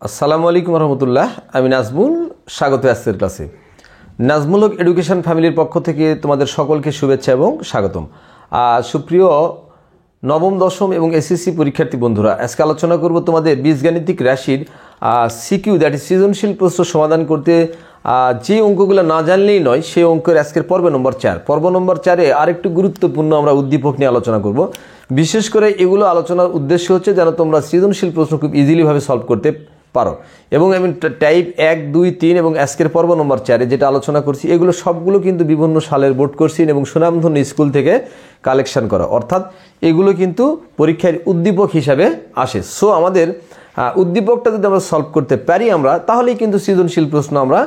আসসালামু আলাইকুম রহমতুল্লাহ। আমি নাজমুল, স্বাগত আজকের ক্লাসে। নাজমুলক এডুকেশন ফ্যামিলির পক্ষ থেকে তোমাদের সকলকে শুভেচ্ছা এবং স্বাগতম। সুপ্রিয় নবম, দশম এবং এসএসসি পরীক্ষার্থী বন্ধুরা, আজকে আলোচনা করব তোমাদের বীজগাণিতিক রাশির সিকিউ, দ্যাট ইজ সৃজনশীল প্রশ্ন সমাধান করতে যে অঙ্কগুলো না জানলেই নয়, সেই অঙ্কের আজকের পর্ব নম্বর 4। পর্ব নম্বর 4-এ আরেকটু গুরুত্বপূর্ণ আমরা উদ্দীপক নিয়ে আলোচনা করব। বিশেষ করে এগুলো আলোচনার উদ্দেশ্য হচ্ছে যেন তোমরা সৃজনশীল প্রশ্ন খুব ইজিলিভাবে সলভ করতে পারো। এবং আমি টাইপ 1, 2, 3 এবং আজকের পর্ব নম্বর 4-এ যেটা আলোচনা করছি, এগুলো সবগুলো কিন্তু বিভিন্ন সালের বোর্ড কোশ্চেন এবং সুনামধন্য স্কুল থেকে কালেকশন করা, অর্থাৎ এগুলো কিন্তু পরীক্ষার উদ্দীপক হিসাবে আসে। সো আমাদের উদ্দীপকটা যদি আমরা সলভ করতে পারি আমরা, তাহলেই কিন্তু সৃজনশীল প্রশ্ন আমরা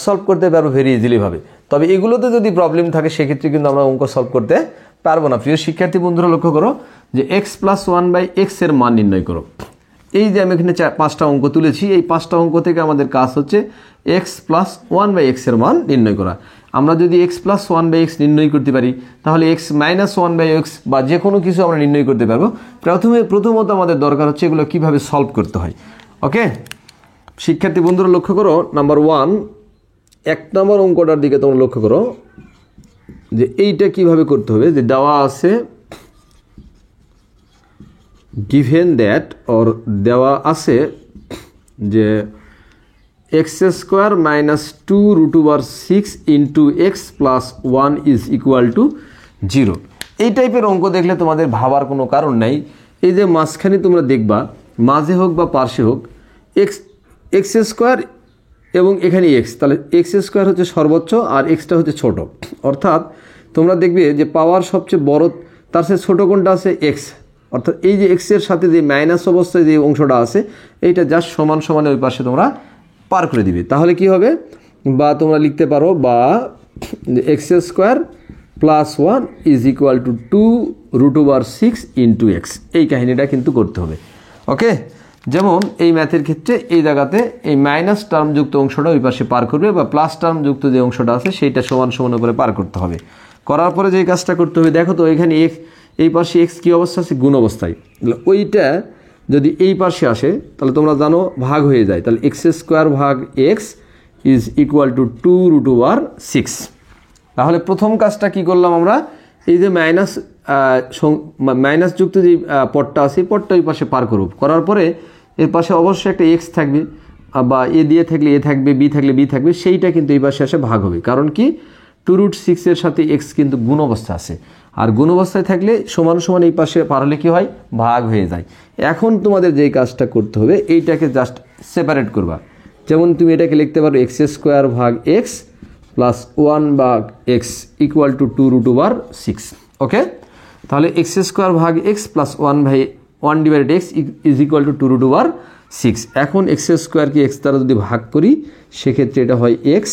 সলভ করতে পারবো ভেরি ইজিলিভাবে। তবে এগুলোতে যদি প্রবলেম থাকে সেক্ষেত্রে কিন্তু আমরা অঙ্ক সলভ করতে পারবো না। প্রিয় শিক্ষার্থী বন্ধুরা, লক্ষ্য করো যে x+1/x এর মান নির্ণয় করো। এই যে আমি এখানে 5টা অঙ্ক তুলেছি, এই 5টা অঙ্ক থেকে আমাদের কাজ হচ্ছে x+1/x এর মান নির্ণয় করা। আমরা যদি x+1/x নির্ণয় করতে পারি, তাহলে x-1/x বা যে কোনো কিছু আমরা নির্ণয় করতে পারবো। প্রথমত আমাদের দরকার হচ্ছে এগুলো কিভাবে সলভ করতে হয়। ওকে শিক্ষার্থী বন্ধুরা, লক্ষ্য করো নাম্বার 1, 1 নম্বর অঙ্কটার দিকে তোমরা লক্ষ্য করো যে এইটা কিভাবে করতে হবে। যে দেওয়া আছে given that, or দেওয়া আছে যে x² - 2√6 into x + 1 is equal to 0। এই টাইপের অঙ্ক দেখলে তোমাদের ভাবার কোনো কারণ নাই। এই যে মাঝখানে তোমরা দেখবা, মাঝে হোক বা পার্শ্বে হোক, x² এবং এখানে x, তাহলে x² হচ্ছে সর্বোচ্চ আর xটা হচ্ছে ছোট। অর্থাৎ তোমরা দেখবে যে পাওয়ার সবচেয়ে বড়, তার সাথে ছোট কোনটা আছে? x। অর্থাৎ এই যে x এর সাথে যে মাইনাস অবস্থায় যে অংশটা আছে, এইটা জাস্ট সমান সমানে ওই পাশে তোমরা পার করে দিবে। তাহলে কি হবে? বা তোমরা লিখতে পারো বা x² + 1 is equal to 2√6 into x। এই কাহিনীটা কিন্তু করতে হবে। ওকে, যেমন এই ম্যাথের ক্ষেত্রে এই জায়গাতে এই মাইনাস টার্মযুক্ত অংশটা ওই পাশে পার করবে, বা প্লাস টার্মযুক্ত যে অংশটা আছে সেইটা সমান সমান করে পার করতে হবে। করার পরে যে কাজটা করতে হবে, দেখো তো এখানে এই পাশে x কী অবস্থা আছে? গুণ অবস্থায়। ওইটা যদি এই পাশে আসে তাহলে তোমরা জানো ভাগ হয়ে যায়, তাহলে x² x is equal to 2√6। তাহলে প্রথম কাজটা কি করলাম আমরা? এই যে মাইনাস যুক্ত যে পদটা আছে, পদটা ওই পাশে পার করব। করার পরে এর পাশে অবশ্যই একটা x থাকবে, বা এ দিয়ে থাকলে এ থাকবে, বি থাকলে বি থাকবে, সেইটা কিন্তু এই পাশে আসে ভাগ হবে। কারণ কি? 2√6 এর সাথে x কিন্তু গুণ অবস্থা আছে, আর গুণ অবস্থায় থাকলে সমান সমান এই পাশে পার হলে কি হয়? ভাগ হয়ে যায়। এখন তোমাদের যেই কাজটা করতে হবে, এইটাকে জাস্ট সেপারেট করবা। যেমন তুমি এটাকে লিখতে পারো x² x + 1/x equal to 2√6। ওকে, তাহলে x² x + 1/x is equal to 2√6। এখন x² x দ্বারা যদি ভাগ করি, সেক্ষেত্রে এটা হয় x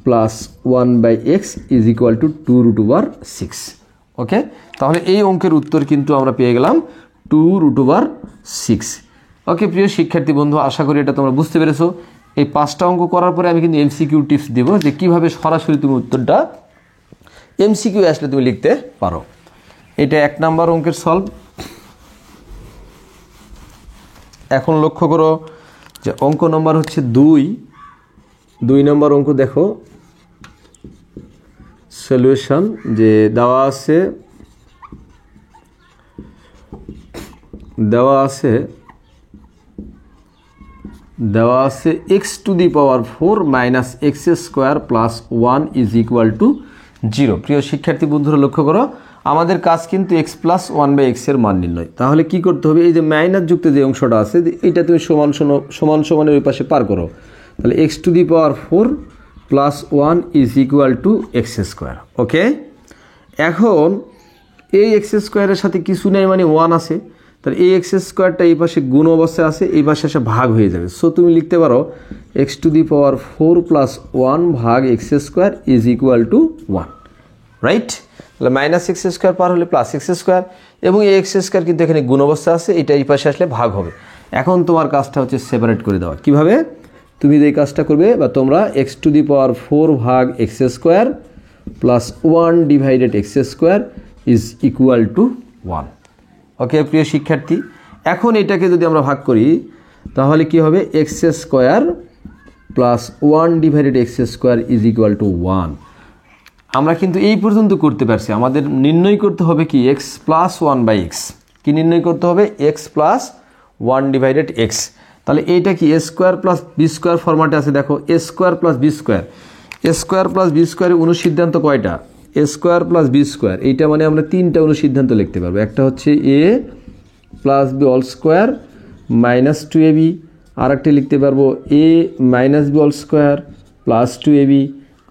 + 1/x is equal to 2√6। ওকে, তাহলে এই অঙ্কের উত্তর কিন্তু আমরা পেয়ে গেলাম 2√6। ওকে প্রিয় শিক্ষার্থী বন্ধু, আশা করি এটা তোমরা বুঝতে পেরেছো। এই 5টা অঙ্ক করার পরে আমি কিন্তু MCQ টিপস দেব, যে কিভাবে সরাসরি তুমি উত্তরটা MCQ আসলে তুমি লিখতে পারো। এটা 1 নম্বর অঙ্কের সলভ। এখন লক্ষ্য করো যে অঙ্ক নম্বর হচ্ছে 2 নম্বর অঙ্ক। দেখো সলিউশন, যে দেওয়া আছে x⁴ - x² + 1 is equal to 0। প্রিয় শিক্ষার্থী বন্ধুরা, লক্ষ্য করো আমাদের কাজ কিন্তু x+1/x এর মান নির্ণয়। তাহলে কি করতে হবে? এই যে মাইনাস যুক্ত যে অংশটা আছে, এটা তুমি সমান সমানের ওই পাশে পার করো। তাহলে x⁴ + 1 is equal to x²। ওকে, এখন এই x² এর সাথে কিছু নেই, মানে 1 আছে। তাহলে এই x²টা এই পাশে গুণ অবস্থায় আছে, এই পাশে এসে ভাগ হয়ে যাবে। সো তুমি লিখতে পারো x⁴ + 1/x² is equal to 1। Right? তাহলে -x² পার হলে +x², এবং এই x² কিন্তু এখানে গুণ অবস্থা আছে, এটা এই পাশে আসলে ভাগ হবে। এখন তোমার কাজটা হচ্ছে সেপারেট করে দেওয়া। কিভাবে? তুমি যে কাজটা করবে, বা তোমরা x⁴ + 1/x² is equal to 1। ওকে প্রিয় শিক্ষার্থী, এখন এটাকে যদি আমরা ভাগ করি, তাহলে কি হবে x square plus 1 divided x square is equal to 1। আমরা কিন্তু এই পর্যন্ত করতে পারছি। আমাদের নির্ণয় করতে হবে কি এক্স প্লাস 1/x। কি নির্ণয় করতে হবে এক্স প্লাস 1 ডিভাইডেড এক্স। তাহলে এইটা কি a square plus b square ফরম্যাটে আছে। দেখো a square plus b square, a square plus b স্কোয়ারের অনুসিদ্ধান্ত কয়টা? A square plus b square. এইটা মানে আমরা 3টা অনুসিদ্ধান্ত লিখতে পারবো। একটা হচ্ছে a plus b all square minus 2ab, আর একটা লিখতে পারবো a minus b all square plus 2ab,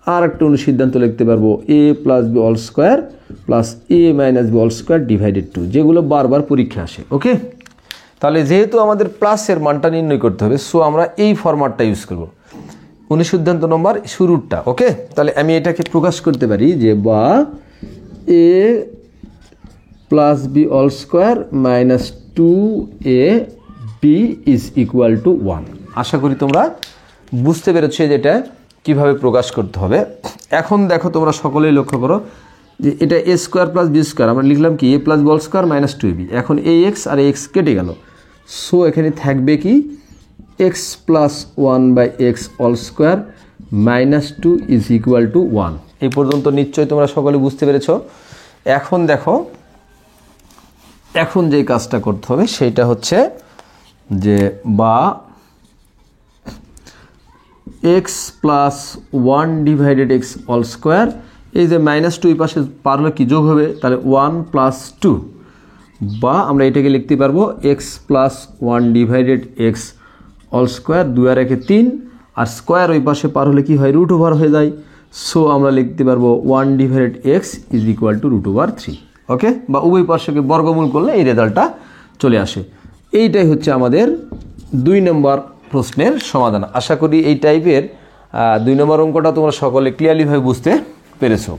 আর একটা অনুসিদ্ধান্ত লিখতে পারবো a plus b all square plus a minus b all square divided 2, যেগুলো বারবার পরীক্ষা আসে। ওকে, তাহলে যেহেতু আমাদের প্লাসের মানটা নির্ণয় করতে হবে, সো আমরা এই ফরম্যাটটা ইউজ করব, অনুসিদ্ধান্ত নম্বর শুরুরটা। ওকে, তাহলে আমি এটাকে প্রকাশ করতে পারি যে বা a plus b all square minus 2ab is equal to 1। আশা করি তোমরা বুঝতে পেরেছো যেটা কিভাবে প্রকাশ করতে হবে। এখন দেখো তোমরা সকলেই লক্ষ্য করো যে এটা a square plus b square আমরা লিখলাম কি a plus b all square minus 2ab। এখন এই এক্স আর এক্স কেটে গেল, সো এখানে থাকবে কি x plus 1/x all square minus 2 is equal to 1। এই পর্যন্ত নিশ্চয়ই তোমরা সকলে বুঝতে পেরেছো। এখন দেখো এখন যেই কাজটা করতে হবে সেইটা হচ্ছে যে বা x plus 1 divided x all square, এই যে মাইনাস 2 এই পাশে পারলে কি যোগ হবে, তাহলে 1 প্লাস 2, বা আমরা এটাকে লিখতে পারবো x plus 1 divided x all square, 2 আর 1 3, আর স্কোয়ার ওই পাশে পার হলে কি হয় রুট ওভার হয়ে যায়, সো আমরা লিখতে পারবো 1 divided x is equal two √3। ওকে, বা উভয় পার্শ্বকে বর্গমূল করলে এই রেজাল্টটা চলে আসে। এইটাই হচ্ছে আমাদের 2 নম্বর প্রশ্নের সমাধান। আশা করি এই টাইপের 2 নম্বর অঙ্কটা তোমরা সকলে ক্লিয়ারলিভাবে বুঝতে পেরেছো।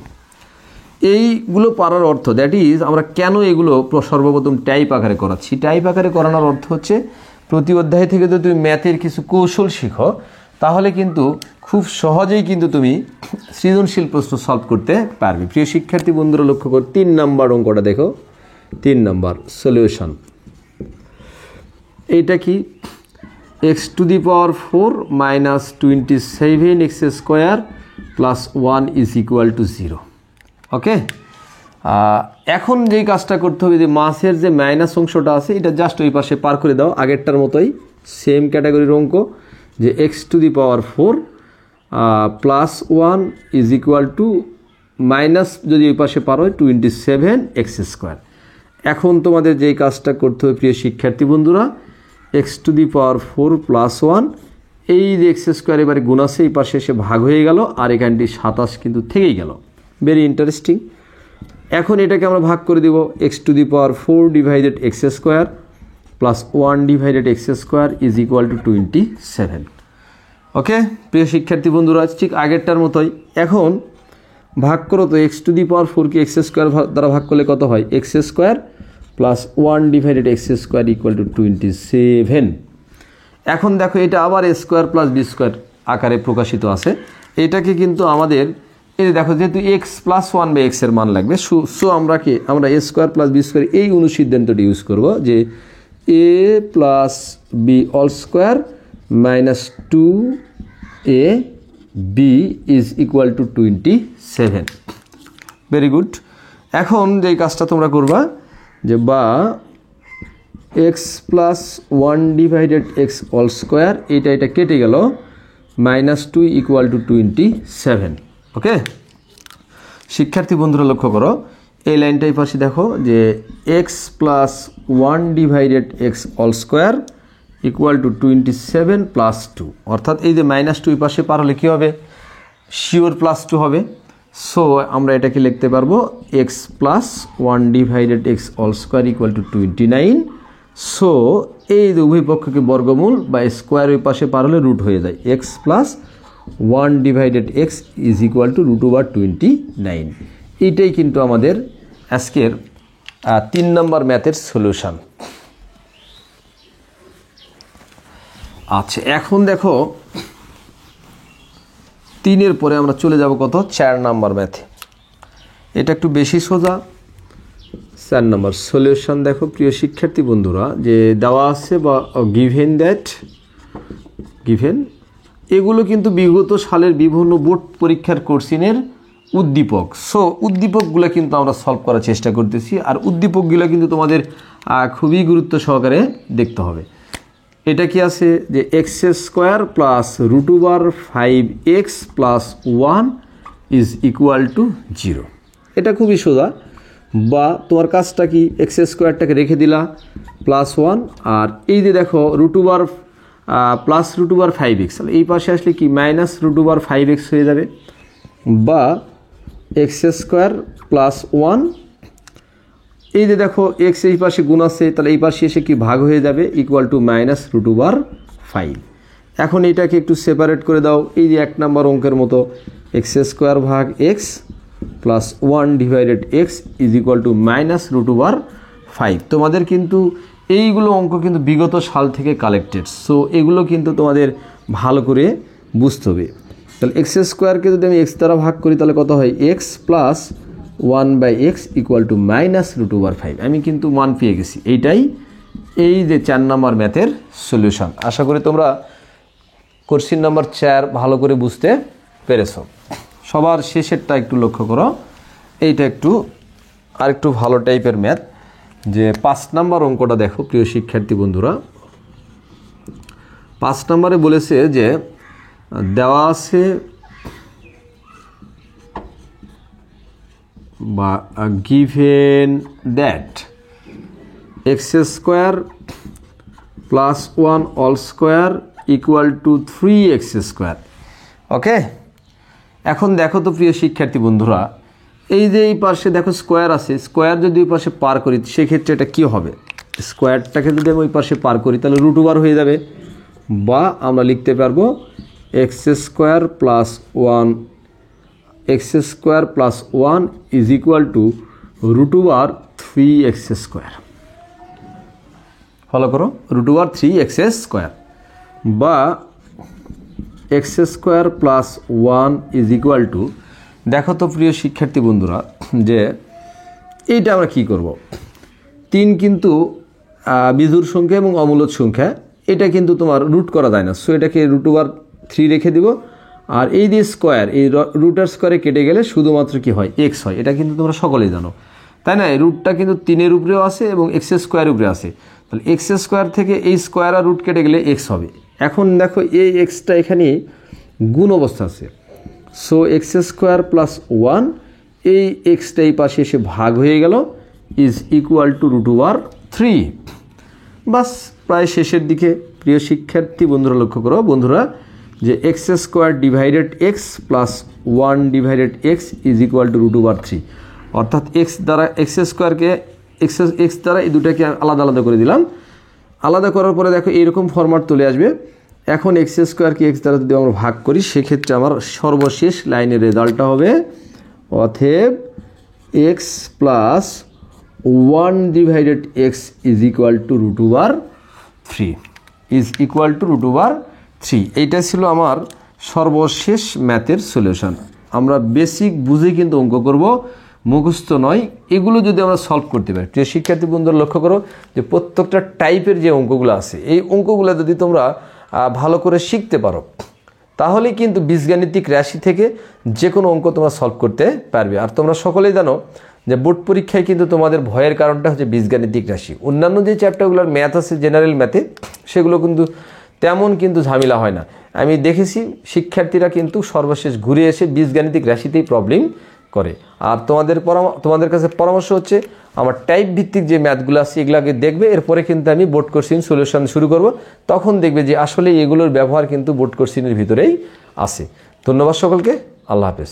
এইগুলো পারার অর্থ দ্যাট ইজ আমরা কেন এগুলো সর্বপ্রথম টাইপ আকারে করাচ্ছি। টাইপ আকারে করানোর অর্থ হচ্ছে প্রতি অধ্যায় থেকে যদি তুমি ম্যাথের কিছু কৌশল শিখো, তাহলে কিন্তু খুব সহজেই কিন্তু তুমি সৃজনশীল প্রশ্ন সলভ করতে পারবে। প্রিয় শিক্ষার্থী বন্ধুরা লক্ষ্য করো 3 নম্বর অঙ্কটা দেখো, 3 নম্বর সলিউশন। এইটা কি x⁴ minus 27x square plus 1 is equal to 0। ওকে, এখন যেই কাজটা করতে হবে যে মাসের যে মাইনাস অংশটা আছে এটা জাস্ট ওই পাশে পার করে দাও, আগেরটার মতোই সেম ক্যাটাগরির অঙ্ক যে x⁴ plus 1 is equal to minus যদি ওই পাশে পার হয় 27x স্কোয়ার। এখন তোমাদের যেই কাজটা করতে হবে প্রিয় শিক্ষার্থী বন্ধুরা, x⁴ প্লাস 1, এই যে এক্স স্কোয়ার এবারে গুণ আছে এই পাশে এসে ভাগ হয়ে গেল, আর এখানটি 27 কিন্তু থেকেই গেল। Very interesting. এখন এটাকে আমরা ভাগ করে দেব x⁴ divided x square plus 1 divided x square is equal to 27। ওকে, প্রিয় শিক্ষার্থী বন্ধুরা ঠিক আগেরটার মতোই এখন ভাগ করো তো x⁴ কে এক্স স্কোয়ার দ্বারা ভাগ করলে কত হয় x square plus 1 divided x square equal to 27। এখন দেখো এটা আবার এ স্কোয়ার প্লাস বি স্কোয়ার আকারে প্রকাশিত আছে। এটাকে কিন্তু আমাদের এই দেখো যেহেতু এক্স প্লাস 1/x এর মান লাগবে, সো আমরা a square plus b square এই অনুসিদ্ধান্তটি ইউজ করব যে a plus b all square minus 2ab is equal to 27। Very good. এখন যেই কাজটা তোমরা করবা যে বা x plus 1 divided x all square, এটা কেটে গেল, -2 ইকুয়াল টু 27। ওকে, শিক্ষার্থী বন্ধুরা লক্ষ্য করো এই লাইনটাই পাশে দেখো যে x plus 1 divided x all square equal to 27 plus 2, অর্থাৎ এই যে -2 পাশে পার হলে কী হবে শিওর +2 হবে। সো আমরা এটাকে লিখতে পারবো x plus 1 divided x all square equal to 29। So এই যে উভয় পক্ষকে বর্গমূল বা স্কোয়ার ওই পাশে পার হলে রুট হয়ে যায়, x plus 1 divided x is equal two √29। এইটাই কিন্তু আমাদের আজকের 3 নম্বর ম্যাথের সলিউশন। আচ্ছা, এখন দেখো 3-এর পরে আমরা চলে যাব কত 4 নম্বর ম্যাথে। এটা একটু বেশি সোজা। 4 নম্বর সলিউশন দেখো প্রিয় শিক্ষার্থী বন্ধুরা, যে দেওয়া আছে বা গিভেন এগুলো কিন্তু বিগত সালের বিভিন্ন বোর্ড পরীক্ষার কোশ্চেনের উদ্দীপক। সো উদ্দীপকগুলো কিন্তু আমরা সলভ করার চেষ্টা করতেছি, আর উদ্দীপকগুলো কিন্তু তোমাদের খুবই গুরুত্ব সহকারে দেখতে হবে। এটা কি আছে যে x square plus root over 5x plus 1 is equal to 0। এটা খুবই সোজা। বা তোমার কাজটা কি, এক্স স্কোয়ারটাকে রেখে দিলা প্লাস 1, আর এই যে দেখো root over plus root over 5x, এই পাশে আসলে কি মাইনাস রুট ওভার 5x হয়ে যাবে। বা এক্স স্কোয়ার প্লাস 1, এই যে দেখো এক্স এই পাশে গুণ আছে, তাহলে এই পাশে এসে কি ভাগ হয়ে যাবে, equal to minus root over 5। এখন এটাকে একটু সেপারেট করে দাও, এই যে 1 নম্বর অঙ্কের মতো, এক্স স্কোয়ার ভাগ x plus 1 divided x is equal to minus root over 5। তোমাদের কিন্তু এইগুলো অঙ্ক কিন্তু বিগত সাল থেকে কালেক্টেড। সো এগুলো কিন্তু তোমাদের ভালো করে বুঝতে হবে। তাহলে এক্স স্কোয়ারকে যদি আমি এক্স দ্বারা ভাগ করি তাহলে কত হয়, x plus 1/x equal to minus root over 5। আমি কিন্তু মান পেয়ে গেছি। এইটাই এই যে 4 নম্বর ম্যাথের সলিউশন। আশা করি তোমরা কোশ্চেন নাম্বার 4 ভালো করে বুঝতে পেরেছো। সবার শেষেরটা একটু লক্ষ্য করো, এইটা একটু আরেকটু ভালো টাইপের ম্যাথ। যে 5 নম্বর অঙ্কটা দেখো প্রিয় শিক্ষার্থী বন্ধুরা। 5 নম্বরে বলেছে যে দেওয়া আছে বা given that x square plus 1 all square equal to 3x square। ওকে, এখন দেখো তো প্রিয় শিক্ষার্থী বন্ধুরা, এই যে এই পাশে দেখো স্কোয়ার আছে, স্কোয়ার যদি ওই পাশে পার করি সেক্ষেত্রে এটা কী হবে, স্কোয়ারটাকে যদি আমি ওই পাশে পার করি তাহলে রুট ওভার হয়ে যাবে। বা আমরা লিখতে পারবো x square plus 1 x square plus 1 is equal to root over 3x square. Follow করো, রুট ওভার 3x স্কোয়ার। বা x square plus 1 is equal to, দেখো তো প্রিয় শিক্ষার্থী বন্ধুরা, যে এইটা আমরা কি করব, 3 কিন্তু বিজোড় সংখ্যা এবং অমূলদ সংখ্যা, এটা কিন্তু তোমার রুট করা যায় না। সো এটাকে রুট ওভার 3 রেখে দিব। আর এই যে স্কোয়ার, এই রুটার স্কোয়ারে কেটে গেলে শুধুমাত্র কি হয়, এক্স হয়। এটা কিন্তু তোমরা সকলেই জানো, তাই না? এই রুটটা কিন্তু 3-এর উপরেও আছে এবং এক্স স্কোয়ারের উপরে আছে। তাহলে এক্স স্কোয়ার থেকে এই স্কোয়ার আর রুট কেটে গেলে এক্স হবে। এখন দেখো এই এক্সটা এখানে গুণ অবস্থা আছে। সো এক্স স্কোয়ার প্লাস 1, এই এক্সটা এই পাশে এসে ভাগ হয়ে গেল, is equal to root over 3। বাস প্রায় শেষের দিকে। প্রিয় শিক্ষার্থী বন্ধুরা লক্ষ্য করো বন্ধুরা, যে x square divided x plus 1 divided x is equal to root over 3। অর্থাৎ এক্স দ্বারা এক্স স্কোয়ারকে এক্স দ্বারা এই দুটাকে আলাদা আলাদা করে দিলাম। আলাদা করার পরে দেখো এইরকম ফরম্যাট চলে আসবে। এখন এক্স স্কোয়ারকে এক্স দ্বারা যদি আমরা ভাগ করি সেক্ষেত্রে আমার সর্বশেষ লাইনের রেজাল্টটা হবে অতএব x plus 1 divided x is equal to root over 3 is equal to root over 3। এইটা ছিল আমার সর্বশেষ ম্যাথের সলিউশন। আমরা বেসিক বুঝে কিন্তু অঙ্ক করব, মুখস্থ নয়। এগুলো যদি আমরা সলভ করতে পারি, প্রিয় শিক্ষার্থী বন্ধুরা লক্ষ্য করো যে প্রত্যেকটা টাইপের যে অঙ্কগুলো আছে, এই অঙ্কগুলো যদি তোমরা ভালো করে শিখতে পারো তাহলে কিন্তু বীজগাণিতিক রাশি থেকে যে কোনো অঙ্ক তোমরা সলভ করতে পারবে। আর তোমরা সকলেই জানো যে বোর্ড পরীক্ষায় কিন্তু তোমাদের ভয়ের কারণটা হচ্ছে বীজগাণিতিক রাশি। অন্যান্য যে চ্যাপ্টারগুলোর ম্যাথ আছে জেনারেল ম্যাথে, সেগুলো কিন্তু তেমন কিন্তু ঝামেলা হয় না। আমি দেখেছি শিক্ষার্থীরা কিন্তু সর্বশেষ ঘুরে এসে বীজগাণিতিক রাশিতেই প্রবলেম করে। আর তোমাদের কাছে পরামর্শ হচ্ছে আমার টাইপ ভিত্তিক যে ম্যাথগুলো আছে এগুলোকে দেখবে, এরপরে কিন্তু আমি বোর্ড কোশ্চেন সলিউশন শুরু করব। তখন দেখবে যে আসলে এগুলোর ব্যবহার কিন্তু বোর্ড কোশ্চেনের ভিতরেই আছে। ধন্যবাদ সকলকে, আল্লাহ হাফেজ।